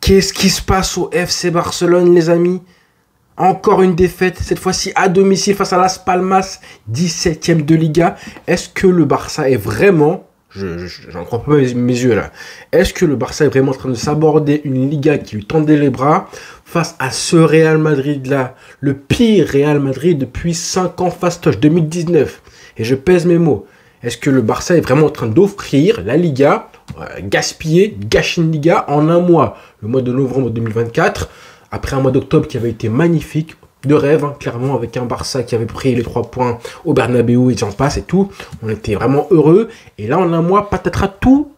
Qu'est-ce qui se passe au FC Barcelone, les amis? Encore une défaite, cette fois-ci à domicile face à Las Palmas, 17e de Liga. Est-ce que le Barça est vraiment, j'en crois pas mes yeux là, est-ce que le Barça est vraiment en train de s'aborder une Liga qui lui tendait les bras face à ce Real Madrid là, le pire Real Madrid depuis 5 ans fastoche, 2019. Et je pèse mes mots. Est-ce que le Barça est vraiment en train d'offrir la Liga, gâcher une Liga en un mois, le mois de novembre 2024, après un mois d'octobre qui avait été magnifique, de rêve, hein, clairement, avec un Barça qui avait pris les 3 points au Bernabéu et j'en passe et tout. On était vraiment heureux. Et là, en un mois, patatras, tout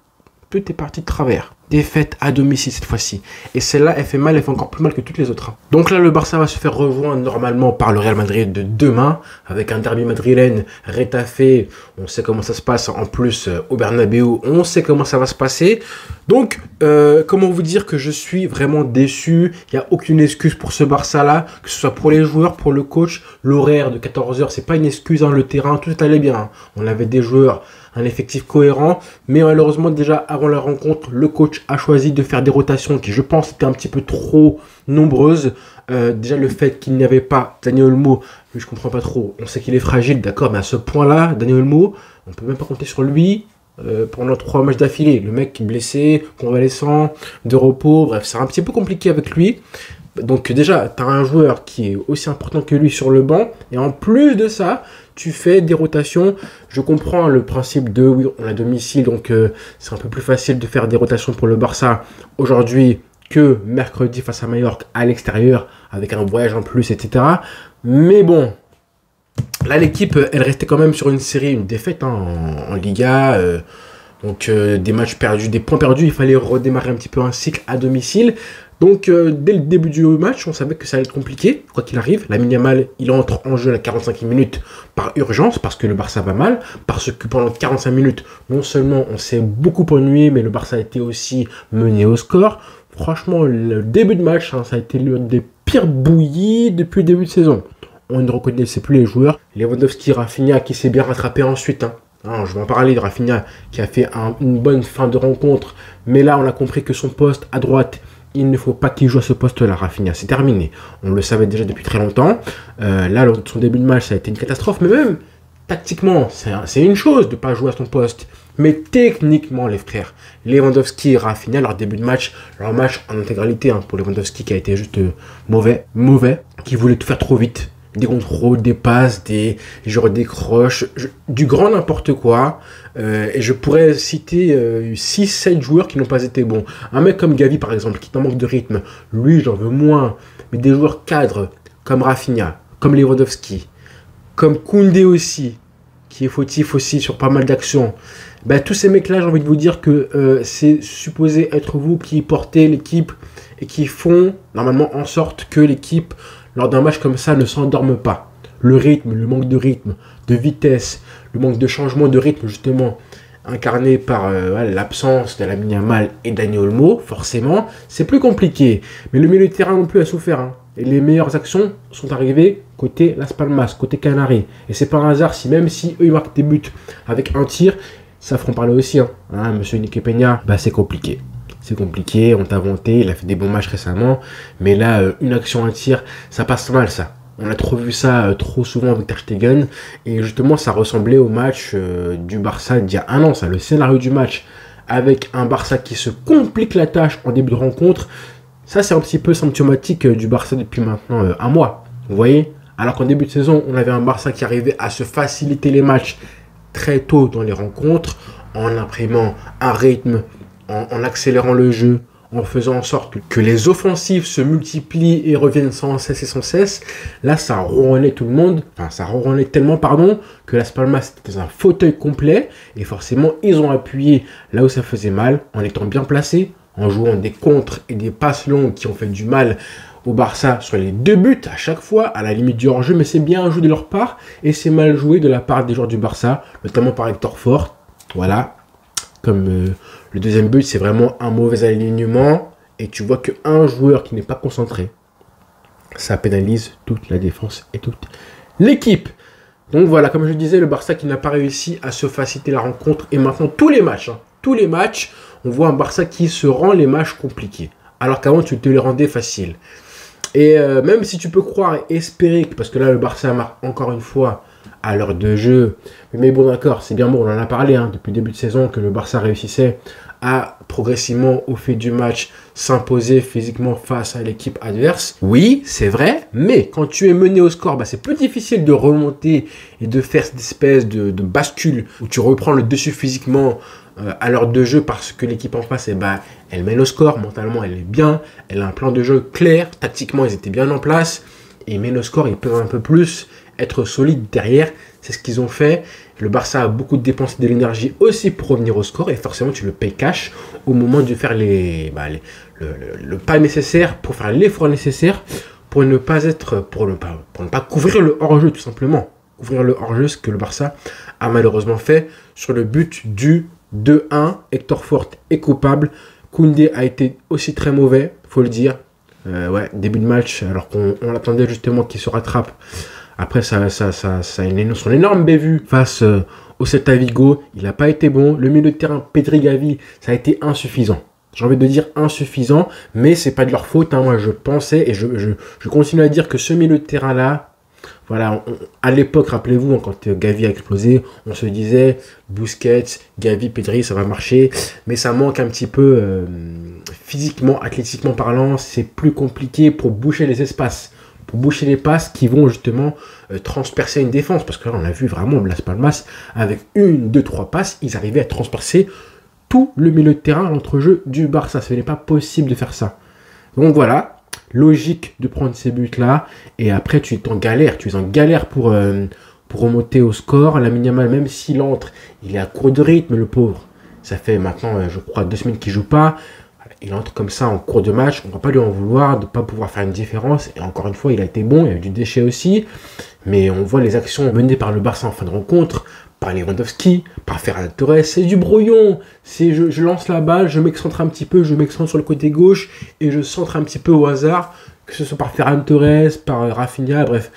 est parti de travers. Défaite à domicile cette fois-ci. Et celle-là, elle fait mal, elle fait encore plus mal que toutes les autres. Donc là, le Barça va se faire rejoindre normalement par le Real Madrid de demain, avec un derby madrilène, Retafe. On sait comment ça se passe en plus au Bernabéu, on sait comment ça va se passer. Donc, comment vous dire que je suis vraiment déçu. Il n'y a aucune excuse pour ce Barça-là, que ce soit pour les joueurs, pour le coach. L'horaire de 14 h, c'est pas une excuse, hein, le terrain, tout allait bien. Hein. On avait des joueurs, un effectif cohérent, mais malheureusement déjà avant la rencontre, le coach a choisi de faire des rotations qui je pense étaient un petit peu trop nombreuses. Déjà le fait qu'il n'y avait pas Dani Olmo, je comprends pas trop, on sait qu'il est fragile, d'accord, mais à ce point-là, Dani Olmo, on peut même pas compter sur lui pendant 3 matchs d'affilée. Le mec blessé, convalescent, de repos, bref, c'est un petit peu compliqué avec lui. Donc déjà, tu as un joueur qui est aussi important que lui sur le banc, et en plus de ça, tu fais des rotations. Je comprends le principe de, oui, on est à domicile, donc c'est un peu plus facile de faire des rotations pour le Barça aujourd'hui que mercredi face à Mallorca à l'extérieur, avec un voyage en plus, etc. Mais bon, là l'équipe, elle restait quand même sur une série, une défaite hein, en Liga, donc des matchs perdus, des points perdus, il fallait redémarrer un petit peu un cycle à domicile. Donc, dès le début du match, on savait que ça allait être compliqué, quoi qu'il arrive. Lamine Yamal, il entre en jeu à la 45e minute par urgence, parce que le Barça va mal, parce que pendant 45 minutes, non seulement on s'est beaucoup ennuyé, mais le Barça a été aussi mené au score. Franchement, le début de match, hein, ça a été l'une des pires bouillies depuis le début de saison. On ne reconnaissait plus les joueurs. Lewandowski, Rafinha, qui s'est bien rattrapé ensuite, hein. Alors, je vais en parler de Rafinha, qui a fait une bonne fin de rencontre, mais là, on a compris que son poste à droite, il ne faut pas qu'il joue à ce poste-là, Rafinha. C'est terminé. On le savait déjà depuis très longtemps. Là, son début de match, ça a été une catastrophe. Mais même, tactiquement, c'est une chose de ne pas jouer à son poste. Mais techniquement, les frères, Lewandowski et Rafinha, leur début de match, leur match en intégralité, hein, pour Lewandowski qui a été juste mauvais, qui voulait tout faire trop vite. Des contrôles, des passes, des décroches, du grand n'importe quoi. Et je pourrais citer 6-7 joueurs qui n'ont pas été bons. Un mec comme Gavi, par exemple, qui est en manque de rythme, lui, j'en veux moins. Mais des joueurs cadres, comme Rafinha, comme Lewandowski, comme Koundé aussi, qui est fautif aussi sur pas mal d'actions. Ben, tous ces mecs-là, j'ai envie de vous dire que c'est supposé être vous qui portez l'équipe et qui font normalement en sorte que l'équipe, lors d'un match comme ça, ne s'endorme pas. Le rythme, le manque de rythme, de vitesse, le manque de changement de rythme, justement, incarné par l'absence de Lamine Yamal et Dani Olmo, forcément, c'est plus compliqué. Mais le milieu de terrain non plus a souffert. Hein. Et les meilleures actions sont arrivées côté Las Palmas, côté Canaries. Et c'est pas un hasard si même si eux ils marquent des buts avec un tir, ça feront parler aussi. Hein, Monsieur Nicky Peña, bah, c'est compliqué. C'est compliqué, on t'a vanté, il a fait des bons matchs récemment. Mais là, une action, un tir, ça passe mal ça. On a trop vu ça trop souvent avec Ter Stegen. Et justement, ça ressemblait au match du Barça d'il y a un an. Ça, le scénario du match avec un Barça qui se complique la tâche en début de rencontre. Ça, c'est un petit peu symptomatique du Barça depuis maintenant un mois. Vous voyez? Alors qu'en début de saison, on avait un Barça qui arrivait à se faciliter les matchs très tôt dans les rencontres, en imprimant un rythme, en accélérant le jeu, en faisant en sorte que les offensives se multiplient et reviennent sans cesse et sans cesse. Là, ça ronronnait tout le monde, enfin, ça ronronnait tellement, pardon, que Las Palmas était dans un fauteuil complet, et forcément, ils ont appuyé là où ça faisait mal, en étant bien placés, en jouant des contres et des passes longues qui ont fait du mal au Barça sur les 2 buts à chaque fois, à la limite du hors-jeu, mais c'est bien joué de leur part, et c'est mal joué de la part des joueurs du Barça, notamment par Hector Fort, voilà. Comme le deuxième but, c'est vraiment un mauvais alignement. Et tu vois qu'un joueur qui n'est pas concentré, ça pénalise toute la défense et toute l'équipe. Donc voilà, comme je disais, le Barça qui n'a pas réussi à se faciliter la rencontre. Et maintenant, tous les matchs, on voit un Barça qui se rend les matchs compliqués. alors qu'avant tu te les rendais faciles. Et même si tu peux croire et espérer, parce que là le Barça marque encore une fois à l'heure de jeu, mais bon d'accord, c'est bien bon, on en a parlé depuis le début de saison que le Barça réussissait à progressivement au fil du match s'imposer physiquement face à l'équipe adverse. Oui, c'est vrai, mais quand tu es mené au score, bah, c'est plus difficile de remonter et de faire cette espèce de bascule où tu reprends le dessus physiquement à l'heure de jeu parce que l'équipe en face, elle mène au score, mentalement elle est bien, elle a un plan de jeu clair, tactiquement ils étaient bien en place, et ils mènent au score, ils peuvent un peu plus être solides derrière, c'est ce qu'ils ont fait. Le Barça a beaucoup dépensé de l'énergie aussi pour revenir au score, et forcément tu le payes cash au moment de faire le pas nécessaire, pour faire l'effort nécessaire, pour ne pas couvrir le hors-jeu tout simplement. Couvrir le hors-jeu, ce que le Barça a malheureusement fait sur le but du 2-1. Hector Fort est coupable. Koundé a été aussi très mauvais, faut le dire. Début de match, alors qu'on attendait justement qu'il se rattrape. Après, ça a son énorme bévue face au Celta Vigo. Il n'a pas été bon. Le milieu de terrain, Pedri Gavi, ça a été insuffisant. J'ai envie de dire insuffisant, mais c'est pas de leur faute. Moi, je pensais et je continue à dire que ce milieu de terrain-là, voilà, à l'époque, rappelez-vous, quand Gavi a explosé, on se disait Busquets, Gavi, Pedri, ça va marcher, mais ça manque un petit peu physiquement, athlétiquement parlant, c'est plus compliqué pour boucher les espaces, pour boucher les passes qui vont justement transpercer une défense, parce que là, on a vu vraiment Las Palmas, avec 1, 2, 3 passes, ils arrivaient à transpercer tout le milieu de terrain, l'entrejeu du Barça. Ce n'est pas possible de faire ça. Donc voilà. Logique de prendre ces buts-là, et après tu es en galère pour remonter au score. Lamine Yamal, même s'il entre, il est à court de rythme, le pauvre. Ça fait maintenant, je crois, 2 semaines qu'il ne joue pas. Il entre comme ça en cours de match, on ne va pas lui en vouloir de ne pas pouvoir faire une différence. Et encore une fois, il a été bon, il y a eu du déchet aussi, mais on voit les actions menées par le Barça en fin de rencontre, par Lewandowski, par Ferran Torres, c'est du brouillon. C'est je lance la balle, je m'excentre un petit peu, je m'excentre sur le côté gauche et je centre un petit peu au hasard, que ce soit par Ferran Torres, par Rafinha, bref,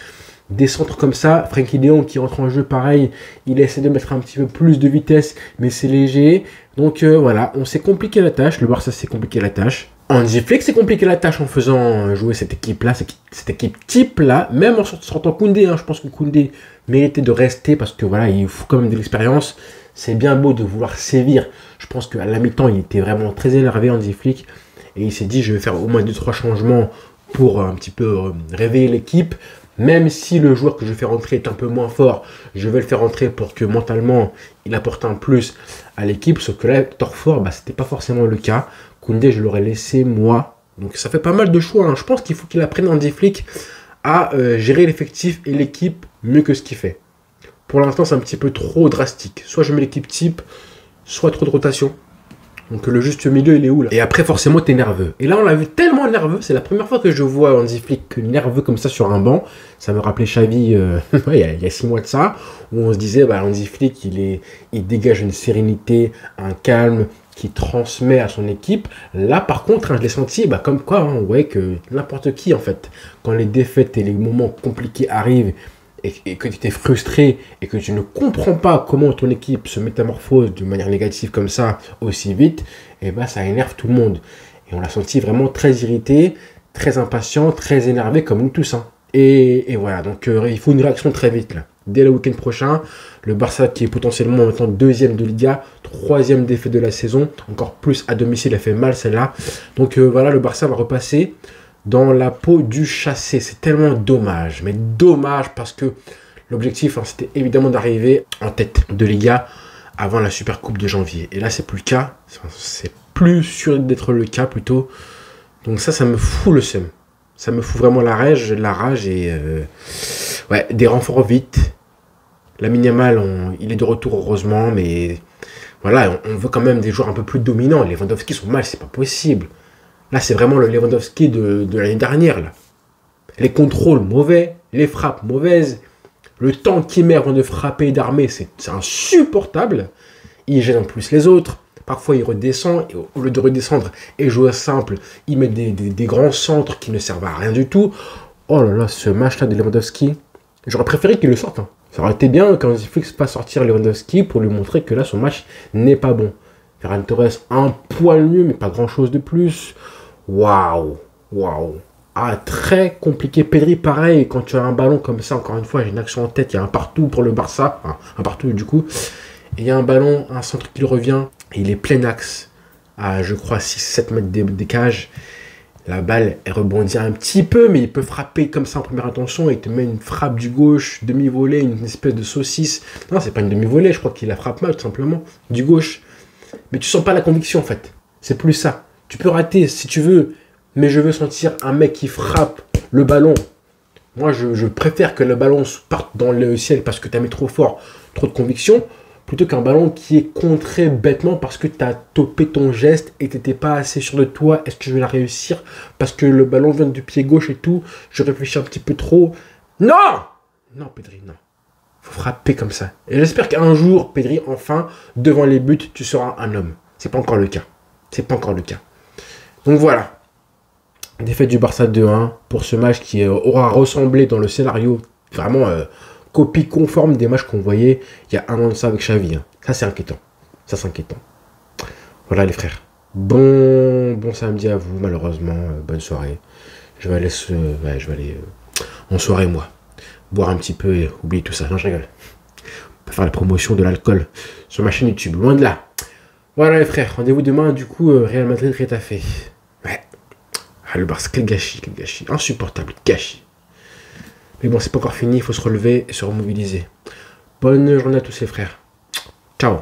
des centres comme ça. Frenkie de Jong qui rentre en jeu pareil, il essaie de mettre un petit peu plus de vitesse, mais c'est léger. Donc voilà, on s'est compliqué la tâche, le Barça s'est compliqué la tâche. Hansi Flick s'est compliqué la tâche en faisant jouer cette équipe-là, cette équipe type-là, même en sortant Koundé. Je pense que Koundé méritait de rester parce que voilà, il faut quand même de l'expérience. C'est bien beau de vouloir sévir. Je pense qu'à la mi-temps, il était vraiment très énervé, Hansi Flick, et il s'est dit, je vais faire au moins 2-3 changements pour un petit peu réveiller l'équipe. Même si le joueur que je fais rentrer est un peu moins fort, je vais le faire rentrer pour que mentalement, il apporte un plus à l'équipe. Sauf que là, Hector Fort, c'était pas forcément le cas. Koundé, je l'aurais laissé moi. Donc ça fait pas mal de choix. Je pense qu'il faut qu'il apprenne Hansi Flick à gérer l'effectif et l'équipe mieux que ce qu'il fait. Pour l'instant, c'est un petit peu trop drastique. Soit je mets l'équipe type, soit trop de rotation. Donc le juste milieu, il est où là? Et après, forcément, t'es nerveux. Et là, on l'a vu tellement nerveux. C'est la première fois que je vois Hansi Flick nerveux comme ça sur un banc. Ça me rappelait Xavi il y a 6 mois de ça, où on se disait, Hansi Flick, il dégage une sérénité, un calme qui transmet à son équipe. Là, par contre, je l'ai senti comme quoi, on voyait que n'importe qui, en fait, quand les défaites et les moments compliqués arrivent, et que tu es frustré et que tu ne comprends pas comment ton équipe se métamorphose de manière négative comme ça aussi vite, ça énerve tout le monde. Et on l'a senti vraiment très irrité, très impatient, très énervé comme nous tous. Et voilà, donc il faut une réaction très vite là. Dès le week-end prochain, le Barça qui est potentiellement maintenant 2e de Liga, 3e défaite de la saison, encore plus à domicile, elle fait mal celle-là. Donc voilà, le Barça va repasser dans la peau du chassé. C'est tellement dommage, mais dommage parce que l'objectif, c'était évidemment d'arriver en tête de Liga avant la Super Coupe de janvier. Et là, c'est plus le cas. C'est plus sûr d'être le cas plutôt. Donc ça me fout le seum. Ça me fout vraiment la rage et des renforts vite. Lamine Yamal, il est de retour heureusement, mais voilà, on veut quand même des joueurs un peu plus dominants. Les Lewandowski sont mal, c'est pas possible. Là, c'est vraiment le Lewandowski de l'année dernière. Là. Les contrôles mauvais, les frappes mauvaises, le temps qu'il met avant de frapper et d'armer, c'est insupportable. Il gêne en plus les autres. Parfois, il redescend, et au lieu de redescendre et jouer simple, il met des grands centres qui ne servent à rien du tout. Oh là là, ce match-là de Lewandowski, j'aurais préféré qu'il le sorte. Ça aurait été bien quand Hansi Flick fasse sortir Lewandowski pour lui montrer que là, son match n'est pas bon. Ferran Torres, un poil mieux, mais pas grand-chose de plus. Waouh, waouh. Ah, très compliqué. Pedri, pareil, quand tu as un ballon comme ça, encore une fois, j'ai une action en tête, il y a un partout pour le Barça, enfin, un partout du coup. Et il y a un ballon, un centre qui revient, et il est plein axe, à je crois 6-7 mètres des cages. La balle, elle rebondit un petit peu, mais il peut frapper comme ça en première intention. Il te met une frappe du gauche, demi-volée, une espèce de saucisse. Non, c'est pas une demi-volée, je crois qu'il la frappe mal, tout simplement. Du gauche. Mais tu sens pas la conviction, en fait. C'est plus ça. Tu peux rater si tu veux, mais je veux sentir un mec qui frappe le ballon. Moi, je préfère que le ballon parte dans le ciel parce que tu as mis trop fort, trop de conviction, plutôt qu'un ballon qui est contré bêtement parce que tu as topé ton geste et tu n'étais pas assez sûr de toi. Est-ce que je vais la réussir? Parce que le ballon vient du pied gauche et tout. Je réfléchis un petit peu trop. Non! Non, Pedri, non. Faut frapper comme ça. Et j'espère qu'un jour, Pedri, enfin, devant les buts, tu seras un homme. C'est pas encore le cas. C'est pas encore le cas. Donc voilà. Défaite du Barça 2-1 pour ce match qui aura ressemblé dans le scénario vraiment copie conforme des matchs qu'on voyait il y a un an de ça avec Xavi. Hein. Ça, c'est inquiétant. Ça, c'est inquiétant. Voilà, les frères. Bon samedi à vous, malheureusement. Bonne soirée. Je vais aller, en soirée, moi. Boire un petit peu et oublier tout ça. Non, je rigole. Pas faire la promotion de l'alcool sur ma chaîne YouTube. Loin de là. Voilà, les frères. Rendez-vous demain, du coup, Real Madrid-Retafe. Ouais. Ah, le Barça, quel gâchis, quel gâchis. Insupportable, gâchis. Mais bon, c'est pas encore fini, il faut se relever et se remobiliser. Bonne journée à tous les frères. Ciao.